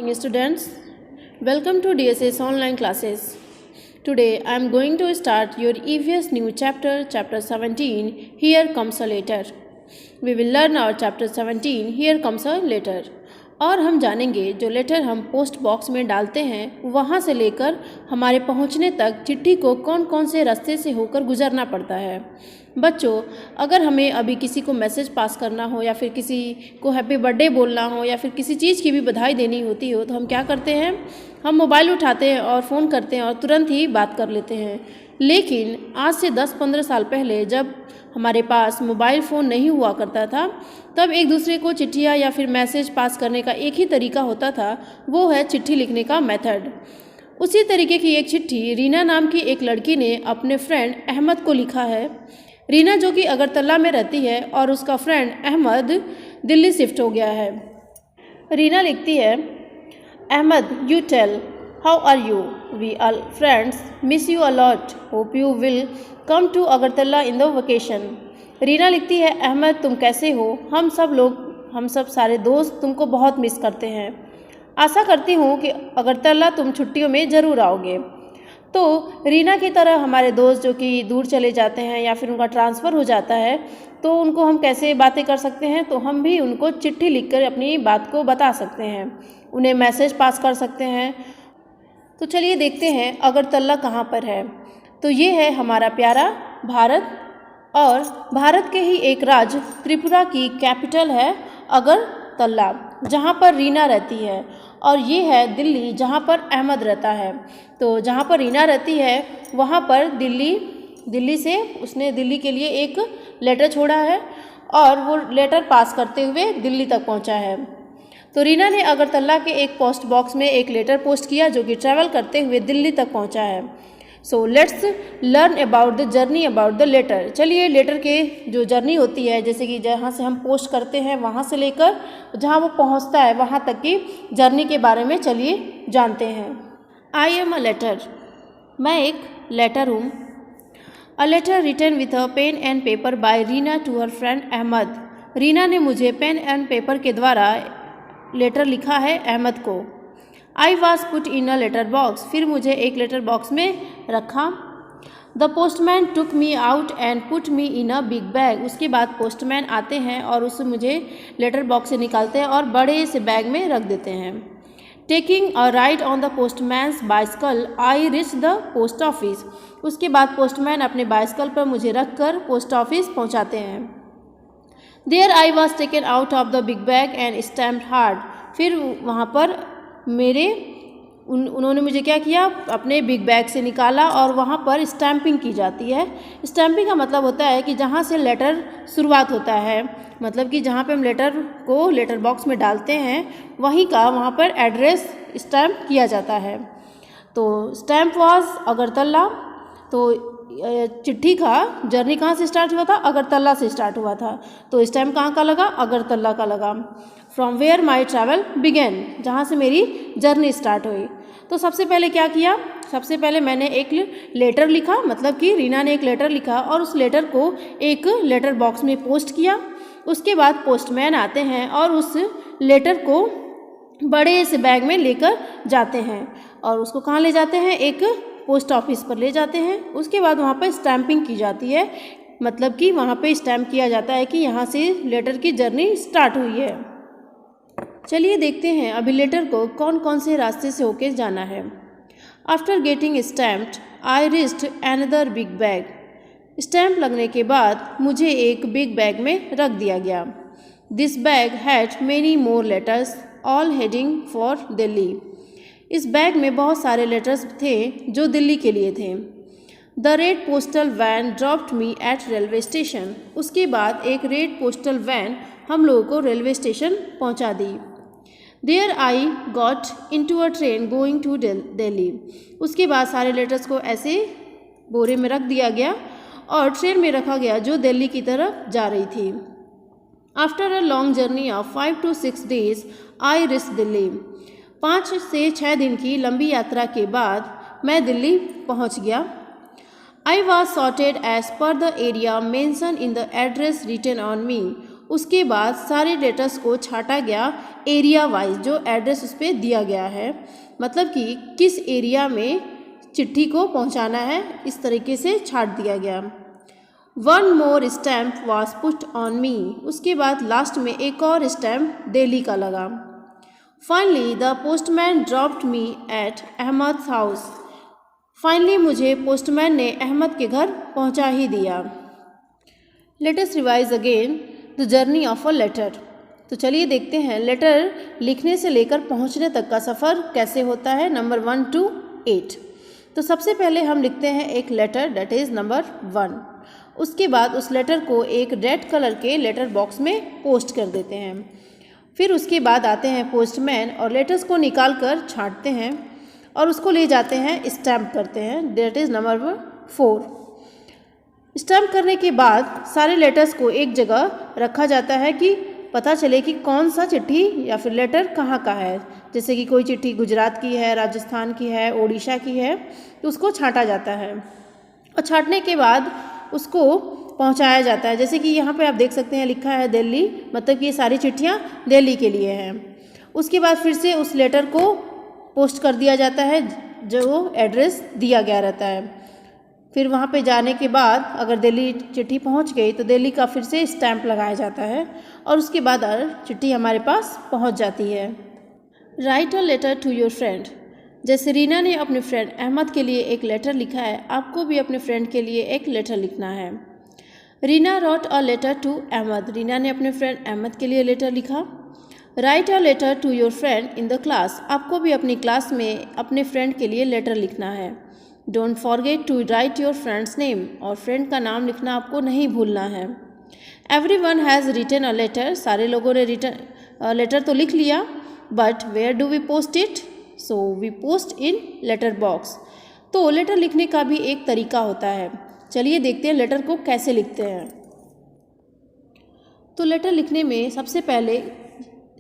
Morning students, welcome to DSS online classes. Today I am going to start your EVS new chapter, chapter 17, Here Comes a Letter. We will learn our chapter 17, Here Comes a Letter. और हम जानेंगे जो letter हम post box में डालते हैं वहाँ से लेकर हमारे पहुँचने तक चिट्ठी को कौन कौन से रास्ते से होकर गुजरना पड़ता है। बच्चों, अगर हमें अभी किसी को मैसेज पास करना हो या फिर किसी को हैप्पी बर्थडे बोलना हो या फिर किसी चीज़ की भी बधाई देनी होती हो तो हम क्या करते हैं, हम मोबाइल उठाते हैं और फ़ोन करते हैं और तुरंत ही बात कर लेते हैं। लेकिन आज से 10-15 साल पहले जब हमारे पास मोबाइल फ़ोन नहीं हुआ करता था तब एक दूसरे को चिट्ठियाँ या फिर मैसेज पास करने का एक ही तरीका होता था, वो है चिट्ठी लिखने का मेथड। उसी तरीके की एक चिट्ठी रीना नाम की एक लड़की ने अपने फ्रेंड अहमद को लिखा है। रीना जो कि अगरतला में रहती है और उसका फ्रेंड अहमद दिल्ली शिफ्ट हो गया है। रीना लिखती है, Ahmed you tell how are you, we are friends, miss you a lot, hope you will come to Agartala in the vacation. Reena लिखती है, अहमद तुम कैसे हो, हम सब सारे दोस्त तुमको बहुत मिस करते हैं, आशा करती हूँ कि अगरतला तुम छुट्टियों में ज़रूर आओगे। तो रीना की तरह हमारे दोस्त जो कि दूर चले जाते हैं या फिर उनका ट्रांसफ़र हो जाता है तो उनको हम कैसे बातें कर सकते हैं, तो हम भी उनको चिट्ठी लिखकर अपनी बात को बता सकते हैं, उन्हें मैसेज पास कर सकते हैं। तो चलिए देखते हैं अगरतला कहाँ पर है। तो ये है हमारा प्यारा भारत और भारत के ही एक राज्य त्रिपुरा की कैपिटल है अगरतला, जहाँ पर रीना रहती है, और ये है दिल्ली जहाँ पर अहमद रहता है। तो जहाँ पर रीना रहती है वहाँ पर दिल्ली से उसने दिल्ली के लिए एक लेटर छोड़ा है और वो लेटर पास करते हुए दिल्ली तक पहुँचा है। तो रीना ने अगरतला के एक पोस्ट बॉक्स में एक लेटर पोस्ट किया जो कि ट्रैवल करते हुए दिल्ली तक पहुँचा है। So let's learn about the journey about the letter. चलिए लेटर के जो जर्नी होती है, जैसे कि जहाँ से हम पोस्ट करते हैं वहाँ से लेकर जहाँ वो पहुँचता है वहाँ तक की जर्नी के बारे में चलिए जानते हैं। आई एम अ लेटर, मैं एक लेटर हूँ। A letter written with a pen and paper by Reena to her friend Ahmed. Reena ने मुझे पेन एंड पेपर के द्वारा लेटर लिखा है अहमद को। I was put in a letter box, फिर मुझे एक लेटर बॉक्स में रखा। The postman took me out and put me in a big bag. उसके बाद पोस्टमैन आते हैं और उससे मुझे लेटर बॉक्स से निकालते हैं और बड़े से बैग में रख देते हैं। Taking a ride on the postman's bicycle I reach the post office. उसके बाद पोस्टमैन अपने बाइसिकल पर मुझे रख कर पोस्ट ऑफिस पहुँचाते हैं। There I was taken out of the big bag and stamped hard. फिर वहाँ पर उन्होंने मुझे क्या किया, अपने बिग बैग से निकाला और वहाँ पर स्टैम्पिंग की जाती है। स्टैम्पिंग का मतलब होता है कि जहाँ से लेटर शुरुआत होता है, मतलब कि जहाँ पे हम लेटर को लेटर बॉक्स में डालते हैं वहीं का वहाँ पर एड्रेस स्टैम्प किया जाता है। तो स्टैम्प वाज अगरतला। तो चिट्ठी का जर्नी कहाँ से स्टार्ट हुआ था, अगरतला से स्टार्ट हुआ था। तो स्टैम्प कहाँ का लगा, अगरतला का लगा। From where my travel began, जहाँ से मेरी जर्नी स्टार्ट हुई। तो सबसे पहले क्या किया, सबसे पहले मैंने एक लेटर लिखा, मतलब कि रीना ने एक लेटर लिखा और उस लेटर को एक लेटर बॉक्स में पोस्ट किया। उसके बाद पोस्टमैन आते हैं और उस लेटर को बड़े से बैग में लेकर जाते हैं और उसको कहाँ ले जाते हैं, एक पोस्ट ऑफिस पर ले जाते हैं। उसके बाद वहाँ पर स्टैम्पिंग की जाती है, मतलब कि वहाँ पे स्टैम्प किया जाता है कि यहाँ से लेटर की जर्नी स्टार्ट हुई है। चलिए देखते हैं अभी लेटर को कौन कौन से रास्ते से होके जाना है। After getting stamped I reached another big bag. Stamp लगने के बाद मुझे एक बिग बैग में रख दिया गया। This bag had many more letters all heading for Delhi. इस बैग में बहुत सारे लेटर्स थे जो दिल्ली के लिए थे। The red postal van dropped me at railway station. उसके बाद एक रेड पोस्टल वैन हम लोगों को रेलवे स्टेशन पहुंचा दी। There I got into a train going to Delhi. उसके बाद सारे लेटर्स को ऐसे बोरे में रख दिया गया और ट्रेन में रखा गया जो दिल्ली की तरफ जा रही थी। After a long journey of 5 to 6 days I reach Delhi. 5 से 6 दिन की लंबी यात्रा के बाद मैं दिल्ली पहुंच गया। I was sorted as per the area mention in the address written on me. उसके बाद सारे लेटर्स को छांटा गया एरिया वाइज, जो एड्रेस उस पर दिया गया है, मतलब कि किस एरिया में चिट्ठी को पहुंचाना है, इस तरीके से छांट दिया गया। One more stamp was put on me, उसके बाद लास्ट में एक और स्टैम्प दिल्ली का लगा। Finally the postman dropped me at Ahmed house, finally मुझे पोस्टमैन ने अहमद के घर पहुंचा ही दिया। Let us revise again the journey of a letter. तो चलिए देखते हैं लेटर लिखने से लेकर पहुंचने तक का सफ़र कैसे होता है, नंबर 1 to 8। तो सबसे पहले हम लिखते हैं एक लेटर, दैट इज़ नंबर 1। उसके बाद उस लेटर को एक रेड कलर के लेटर बॉक्स में पोस्ट कर देते हैं। फिर उसके बाद आते हैं पोस्टमैन और लेटर्स को निकाल कर छाँटते हैं और उसको ले जाते हैं, स्टैम्प करते हैं, दैट इज़ नंबर 4। स्टैम्प करने के बाद सारे लेटर्स को एक जगह रखा जाता है कि पता चले कि कौन सा चिट्ठी या फिर लेटर कहाँ का है। जैसे कि कोई चिट्ठी गुजरात की है, राजस्थान की है, उड़ीसा की है, तो उसको छांटा जाता है और छांटने के बाद उसको पहुंचाया जाता है। जैसे कि यहाँ पे आप देख सकते हैं लिखा है दिल्ली, मतलब कि ये सारी चिट्ठियाँ दिल्ली के लिए हैं। उसके बाद फिर से उस लेटर को पोस्ट कर दिया जाता है जो एड्रेस दिया गया रहता है। फिर वहाँ पे जाने के बाद अगर दिल्ली चिट्ठी पहुँच गई तो दिल्ली का फिर से स्टैम्प लगाया जाता है और उसके बाद चिट्ठी हमारे पास पहुँच जाती है। Write a letter to your friend, जैसे रीना ने अपने फ्रेंड अहमद के लिए एक लेटर लिखा है, आपको भी अपने फ्रेंड के लिए एक लेटर लिखना है। Reena wrote a letter to Ahmed, Reena ने अपने फ्रेंड अहमद के लिए लेटर लिखा। Write a letter to your friend in the class, आपको भी अपनी क्लास में अपने फ्रेंड के लिए लेटर लिखना है। Don't forget to write your friend's name, और फ्रेंड का नाम लिखना आपको नहीं भूलना है। Everyone has written a letter, सारे लोगों ने लेटर तो लिख लिया, but where do we post it, so we post in letter box. तो लेटर लिखने का भी एक तरीका होता है, चलिए देखते हैं लेटर को कैसे लिखते हैं। तो लेटर लिखने में सबसे पहले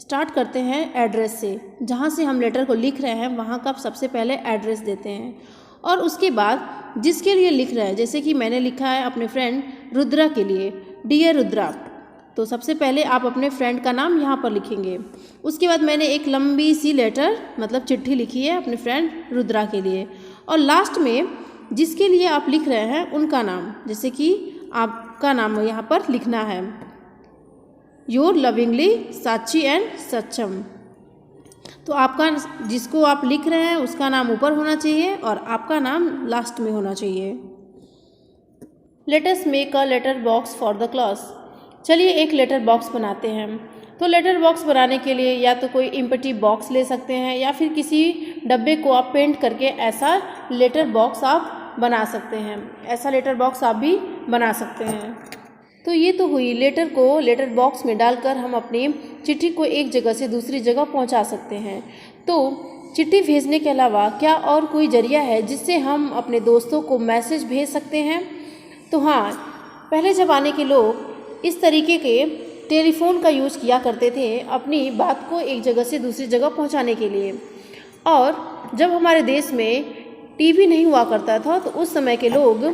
स्टार्ट करते हैं एड्रेस से, जहाँ से हम लेटर को लिख रहे हैं वहाँ का सबसे पहले एड्रेस देते हैं और उसके बाद जिसके लिए लिख रहे हैं, जैसे कि मैंने लिखा है अपने फ्रेंड रुद्रा के लिए, डियर रुद्रा, तो सबसे पहले आप अपने फ्रेंड का नाम यहाँ पर लिखेंगे। उसके बाद मैंने एक लंबी सी लेटर मतलब चिट्ठी लिखी है अपने फ्रेंड रुद्रा के लिए और लास्ट में जिसके लिए आप लिख रहे हैं उनका नाम, जैसे कि आपका नाम यहाँ पर लिखना है, योर लविंगली साची एंड सचम। तो आपका जिसको आप लिख रहे हैं उसका नाम ऊपर होना चाहिए और आपका नाम लास्ट में होना चाहिए। Let us make a letter box for the class, चलिए एक लेटर बॉक्स बनाते हैं। तो लेटर बॉक्स बनाने के लिए या तो कोई एम्प्टी बॉक्स ले सकते हैं या फिर किसी डब्बे को आप पेंट करके ऐसा लेटर बॉक्स आप बना सकते हैं, ऐसा लेटर बॉक्स आप भी बना सकते हैं। तो ये तो हुई लेटर को लेटर बॉक्स में डालकर हम अपनी चिट्ठी को एक जगह से दूसरी जगह पहुंचा सकते हैं। तो चिट्ठी भेजने के अलावा क्या और कोई जरिया है जिससे हम अपने दोस्तों को मैसेज भेज सकते हैं? तो हाँ, पहले ज़माने के लोग इस तरीके के टेलीफोन का यूज़ किया करते थे अपनी बात को एक जगह से दूसरी जगह पहुंचाने के लिए। और जब हमारे देश में टीवी नहीं हुआ करता था तो उस समय के लोग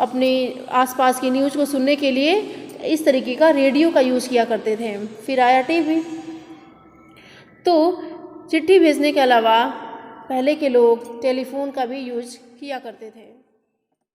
अपने आसपास की न्यूज़ को सुनने के लिए इस तरीके का रेडियो का यूज़ किया करते थे। फिर आया टीवी। तो चिट्ठी भेजने के अलावा पहले के लोग टेलीफोन का भी यूज़ किया करते थे।